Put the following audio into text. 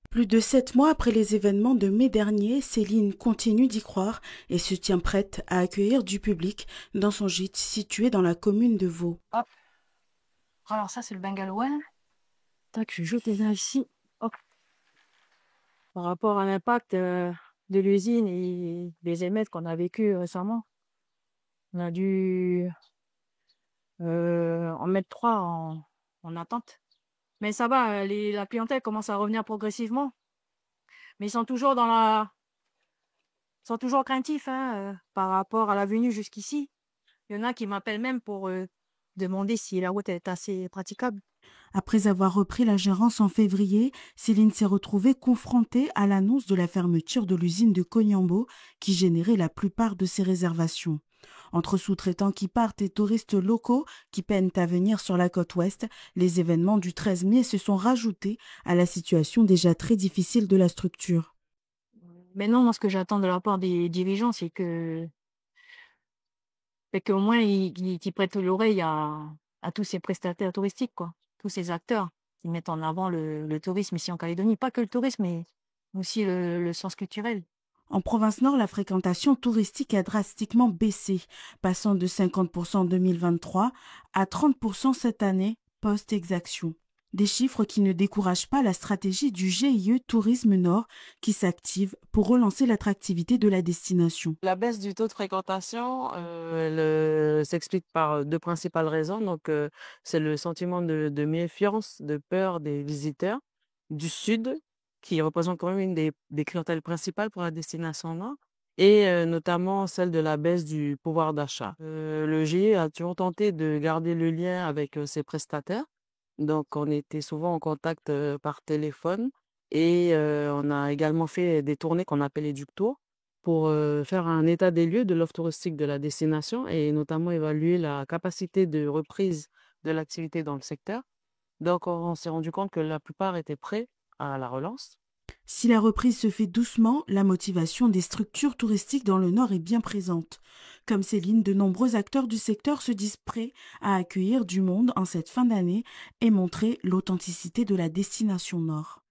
Plus de 7 mois après les événements de mai dernier, Céline continue d'y croire et se tient prête à accueillir du public dans son gîte situé dans la commune de Vaud. Hop. Alors ça, c'est le bungalow 1. Tac, je jette les uns ici. Hop. Par rapport à l'impact de l'usine et des émeutes qu'on a vécu récemment, on a dû en mettre 3 en attente. Mais ça va, la clientèle commence à revenir progressivement. Mais ils sont toujours craintifs par rapport à la venue jusqu'ici. Il y en a qui m'appellent même pour demander si la route est assez praticable. Après avoir repris la gérance en février, Céline s'est retrouvée confrontée à l'annonce de la fermeture de l'usine de Cognambo qui générait la plupart de ses réservations. Entre sous-traitants qui partent et touristes locaux qui peinent à venir sur la côte ouest, les événements du 13 mai se sont rajoutés à la situation déjà très difficile de la structure. Maintenant, moi, ce que j'attends de la part des dirigeants, c'est qu'au moins ils prêtent l'oreille à tous ces prestataires touristiques, quoi, tous ces acteurs qui mettent en avant le tourisme ici en Calédonie. Pas que le tourisme, mais aussi le sens culturel. En province nord, la fréquentation touristique a drastiquement baissé, passant de 50% en 2023 à 30% cette année post-exaction. Des chiffres qui ne découragent pas la stratégie du GIE Tourisme Nord qui s'active pour relancer l'attractivité de la destination. La baisse du taux de fréquentation, elle, s'explique par deux principales raisons. Donc, c'est le sentiment de méfiance, de peur des visiteurs du sud, qui représente quand même une des clientèles principales pour la destination nord, et notamment celle de la baisse du pouvoir d'achat. Le GIE a toujours tenté de garder le lien avec ses prestataires. Donc, on était souvent en contact par téléphone et on a également fait des tournées qu'on appelle les Duc-Tours pour faire un état des lieux de l'offre touristique de la destination et notamment évaluer la capacité de reprise de l'activité dans le secteur. Donc, on s'est rendu compte que la plupart étaient prêts à la relance. Si la reprise se fait doucement, la motivation des structures touristiques dans le Nord est bien présente. Comme Céline, de nombreux acteurs du secteur se disent prêts à accueillir du monde en cette fin d'année et montrer l'authenticité de la destination Nord.